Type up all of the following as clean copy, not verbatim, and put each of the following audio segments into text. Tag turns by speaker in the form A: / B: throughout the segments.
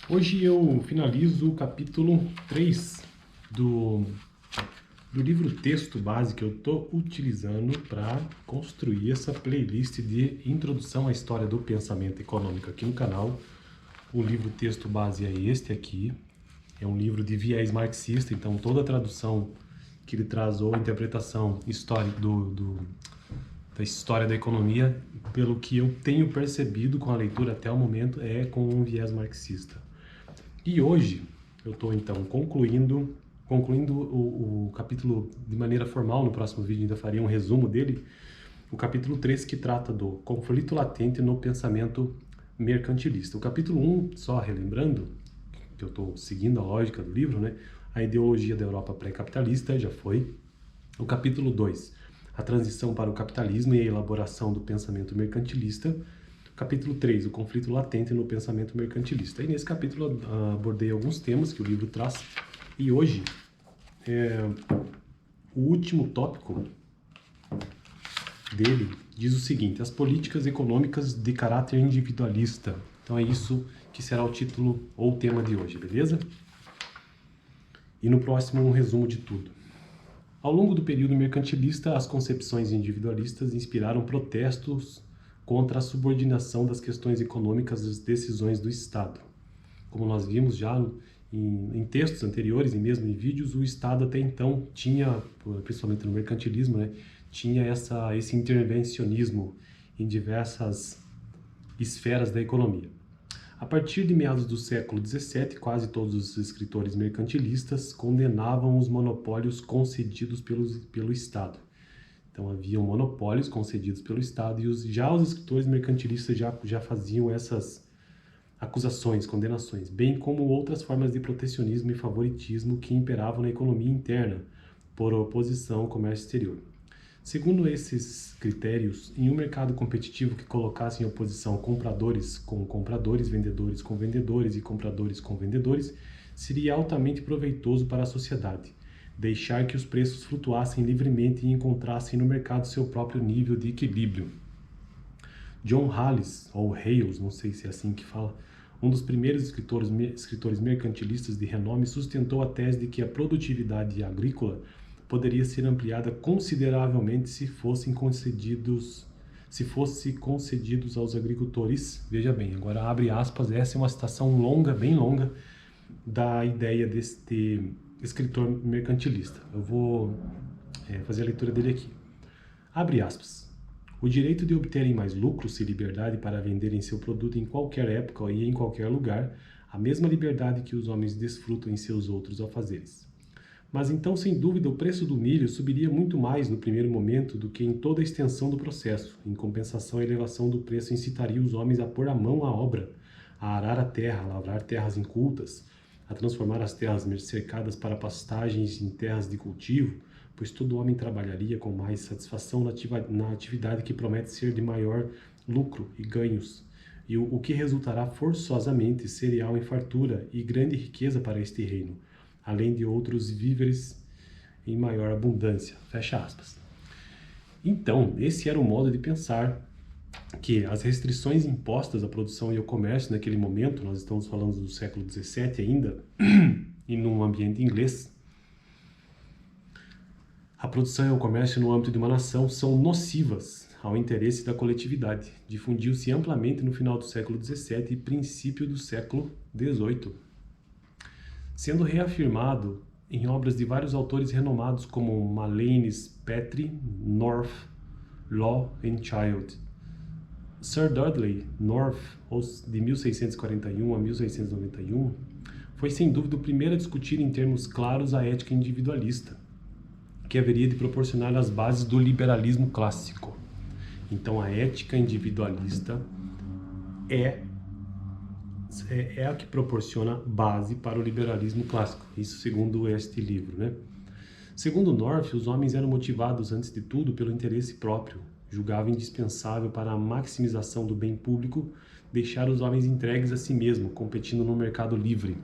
A: Hoje eu finalizo o capítulo 3 do livro texto base que eu estou utilizando para construir essa playlist de introdução à história do pensamento econômico aqui no canal. O livro texto base é este aqui, é um livro de viés marxista, então toda a tradução que ele traz ou interpretação histórica da história da economia, pelo que eu tenho percebido com a leitura até o momento, é com um viés marxista. E hoje eu estou então concluindo o capítulo de maneira formal. No próximo vídeo ainda faria um resumo dele, o capítulo 3, que trata do conflito latente no pensamento mercantilista. O capítulo 1, só relembrando, que eu estou seguindo a lógica do livro, né? A ideologia da Europa pré-capitalista, já foi. O capítulo 2, a transição para o capitalismo e a elaboração do pensamento mercantilista. Capítulo 3, o conflito latente no pensamento mercantilista. E nesse capítulo abordei alguns temas que o livro traz. E hoje, o último tópico dele diz o seguinte: as políticas econômicas de caráter individualista. Então é isso que será o título ou o tema de hoje, beleza? E no próximo um resumo de tudo. Ao longo do período mercantilista, as concepções individualistas inspiraram protestos contra a subordinação das questões econômicas às decisões do Estado. Como nós vimos já em textos anteriores e mesmo em vídeos, o Estado até então tinha, principalmente no mercantilismo, né, tinha esse intervencionismo em diversas esferas da economia. A partir de meados do século XVII, quase todos os escritores mercantilistas condenavam os monopólios concedidos pelo Estado. Então, haviam monopólios concedidos pelo Estado e já os escritores mercantilistas já faziam essas acusações, condenações, bem como outras formas de protecionismo e favoritismo que imperavam na economia interna, por oposição ao comércio exterior. Segundo esses critérios, em um mercado competitivo que colocasse em oposição compradores com compradores, vendedores com vendedores e compradores com vendedores, seria altamente proveitoso para a sociedade deixar que os preços flutuassem livremente e encontrassem no mercado seu próprio nível de equilíbrio. John Hales, ou Hales, não sei se é assim que fala, um dos primeiros escritores mercantilistas de renome, sustentou a tese de que a produtividade agrícola poderia ser ampliada consideravelmente se fosse concedidos aos agricultores. Veja bem, agora abre aspas, essa é uma citação longa, bem longa, da ideia deste escritor mercantilista. Eu vou fazer a leitura dele aqui. Abre aspas. O direito de obterem mais lucros e liberdade para venderem seu produto em qualquer época e em qualquer lugar, a mesma liberdade que os homens desfrutam em seus outros afazeres. Mas então, sem dúvida, o preço do milho subiria muito mais no primeiro momento do que em toda a extensão do processo. Em compensação, a elevação do preço incitaria os homens a pôr a mão à obra, a arar a terra, a lavrar terras incultas, a transformar as terras cercadas para pastagens em terras de cultivo, pois todo homem trabalharia com mais satisfação na atividade que promete ser de maior lucro e ganhos, e o que resultará forçosamente cereal em fartura e grande riqueza para este reino, além de outros víveres em maior abundância. Fecha aspas. Então, esse era o modo de pensar que as restrições impostas à produção e ao comércio naquele momento, nós estamos falando do século XVII ainda, e num ambiente inglês, a produção e o comércio no âmbito de uma nação são nocivas ao interesse da coletividade. Difundiu-se amplamente no final do século XVII e princípio do século XVIII, sendo reafirmado em obras de vários autores renomados como Maleines, Petrie, North, Law and Child. Sir Dudley North, de 1641 a 1691, foi sem dúvida o primeiro a discutir em termos claros a ética individualista, que haveria de proporcionar as bases do liberalismo clássico. Então, a ética individualista é a que proporciona base para o liberalismo clássico. Isso segundo este livro, né? Segundo North, os homens eram motivados, antes de tudo, pelo interesse próprio. Julgava indispensável para a maximização do bem público deixar os homens entregues a si mesmo, competindo no mercado livre.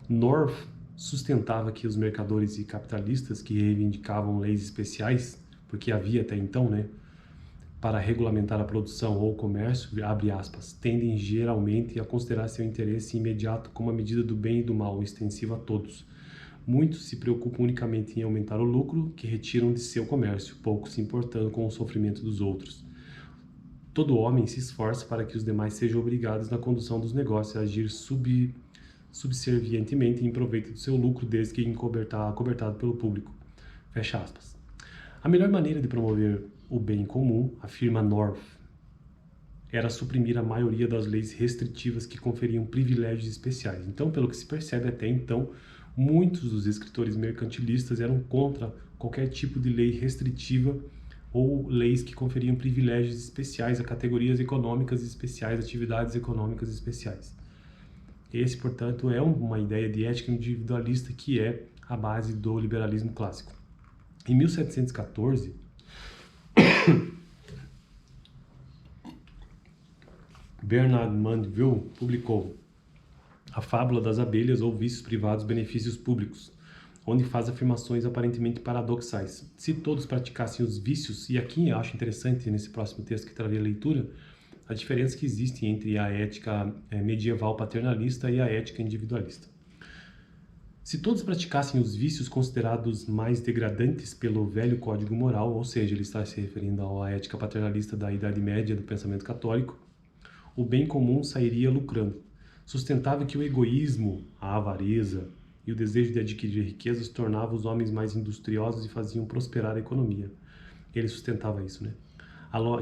A: North sustentava que os mercadores e capitalistas que reivindicavam leis especiais, porque havia até então, né, para regulamentar a produção ou o comércio, abre aspas, tendem geralmente a considerar seu interesse imediato como a medida do bem e do mal, extensivo a todos. Muitos se preocupam unicamente em aumentar o lucro que retiram de seu comércio, poucos se importando com o sofrimento dos outros. Todo homem se esforça para que os demais sejam obrigados na condução dos negócios a agir subservientemente em proveito do seu lucro, desde que acobertado pelo público. Fecha aspas. A melhor maneira de promover o bem comum, afirma North, era suprimir a maioria das leis restritivas que conferiam privilégios especiais. Então, pelo que se percebe até então, muitos dos escritores mercantilistas eram contra qualquer tipo de lei restritiva ou leis que conferiam privilégios especiais a categorias econômicas especiais, atividades econômicas especiais. Esse, portanto, é uma ideia de ética individualista que é a base do liberalismo clássico. Em 1714, Bernard Mandeville publicou A Fábula das Abelhas ou Vícios Privados, Benefícios Públicos, onde faz afirmações aparentemente paradoxais. Se todos praticassem os vícios, e aqui eu acho interessante nesse próximo texto que trarei a leitura, a diferença que existe entre a ética medieval paternalista e a ética individualista. Se todos praticassem os vícios considerados mais degradantes pelo velho código moral, ou seja, ele está se referindo à ética paternalista da Idade Média do pensamento católico, o bem comum sairia lucrando. Sustentava que o egoísmo, a avareza e o desejo de adquirir riquezas tornavam os homens mais industriosos e faziam prosperar a economia. Ele sustentava isso, né?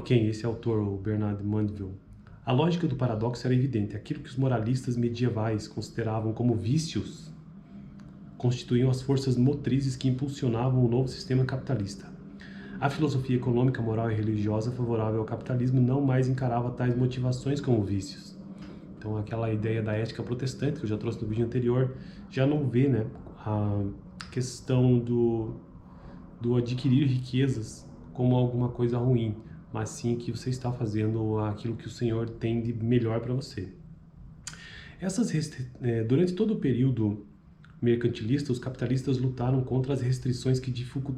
A: Esse autor, o Bernard Mandeville. A lógica do paradoxo era evidente. Aquilo que os moralistas medievais consideravam como vícios constituíam as forças motrizes que impulsionavam o novo sistema capitalista. A filosofia econômica, moral e religiosa favorável ao capitalismo não mais encarava tais motivações como vícios. Então, aquela ideia da ética protestante, que eu já trouxe no vídeo anterior, já não vê, né, a questão do adquirir riquezas como alguma coisa ruim, mas sim que você está fazendo aquilo que o Senhor tem de melhor para você. Durante todo o período mercantilista, os capitalistas lutaram contra as restrições que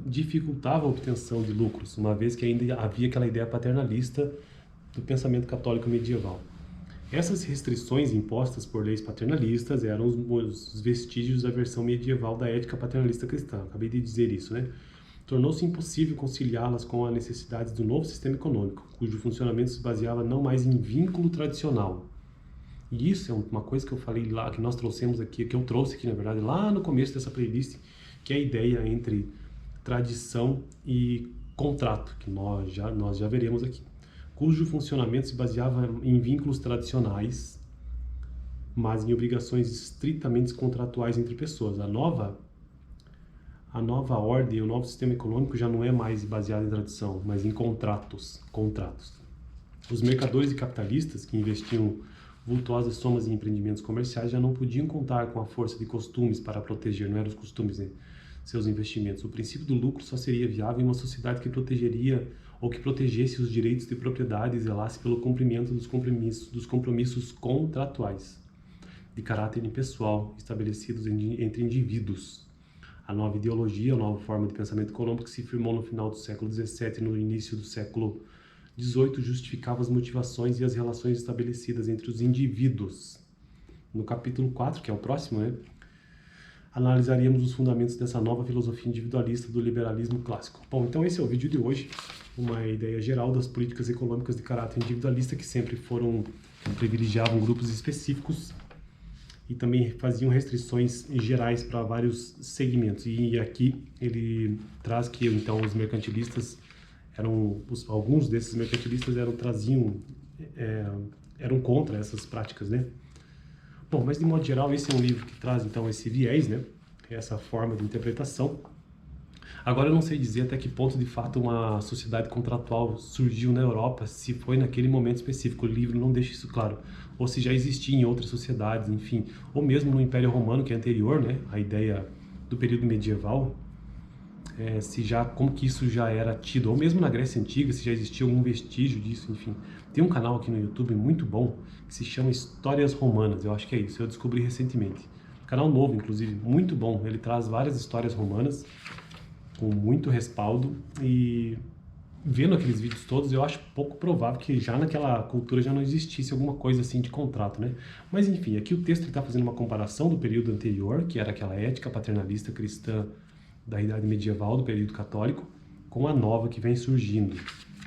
A: dificultavam a obtenção de lucros, uma vez que ainda havia aquela ideia paternalista do pensamento católico medieval. Essas restrições impostas por leis paternalistas eram os vestígios da versão medieval da ética paternalista cristã. Acabei de dizer isso, né? Tornou-se impossível conciliá-las com as necessidades do novo sistema econômico, cujo funcionamento se baseava não mais em vínculo tradicional. E isso é uma coisa que eu falei lá, que nós trouxemos aqui, que eu trouxe aqui, na verdade, lá no começo dessa playlist, que é a ideia entre tradição e contrato, que nós já veremos aqui, cujo funcionamento se baseava em vínculos tradicionais, mas em obrigações estritamente contratuais entre pessoas. A nova ordem, o novo sistema econômico já não é mais baseado em tradição, mas em contratos. Os mercadores e capitalistas que investiam vultuosas somas em empreendimentos comerciais já não podiam contar com a força de costumes para proteger, não eram os costumes, né, seus investimentos. O princípio do lucro só seria viável em uma sociedade que protegeria ou que protegesse os direitos de propriedade e zelasse pelo cumprimento dos compromissos contratuais de caráter impessoal estabelecidos entre indivíduos. A nova ideologia, a nova forma de pensamento econômico que se firmou no final do século XVII e no início do século XVIII justificava as motivações e as relações estabelecidas entre os indivíduos. No capítulo 4, que é o próximo, né, analisaríamos os fundamentos dessa nova filosofia individualista do liberalismo clássico. Bom, então esse é o vídeo de hoje, uma ideia geral das políticas econômicas de caráter individualista que sempre privilegiavam grupos específicos e também faziam restrições gerais para vários segmentos. E aqui ele traz que então os mercantilistas alguns desses mercantilistas eram contra essas práticas, né? Bom, mas de modo geral esse é um livro que traz então esse viés, né? Essa forma de interpretação. Agora eu não sei dizer até que ponto de fato uma sociedade contratual surgiu na Europa, se foi naquele momento específico, o livro não deixa isso claro, ou se já existia em outras sociedades, enfim, ou mesmo no Império Romano, que é anterior, né? A ideia do período medieval. Como que isso já era tido, ou mesmo na Grécia Antiga, se já existia algum vestígio disso, enfim. Tem um canal aqui no YouTube muito bom, que se chama Histórias Romanas, eu acho que é isso, eu descobri recentemente. Canal novo, inclusive, muito bom, ele traz várias histórias romanas, com muito respaldo, e vendo aqueles vídeos todos, eu acho pouco provável que já naquela cultura já não existisse alguma coisa assim de contrato, né? Mas enfim, aqui o texto está fazendo uma comparação do período anterior, que era aquela ética paternalista cristã da Idade Medieval, do período católico, com a nova que vem surgindo,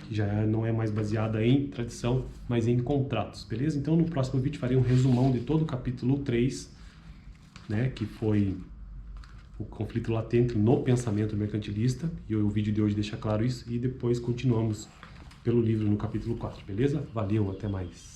A: que já não é mais baseada em tradição, mas em contratos, beleza? Então no próximo vídeo farei um resumão de todo o capítulo 3, né, que foi o conflito latente no pensamento mercantilista, e o vídeo de hoje deixa claro isso, e depois continuamos pelo livro no capítulo 4, beleza? Valeu, até mais!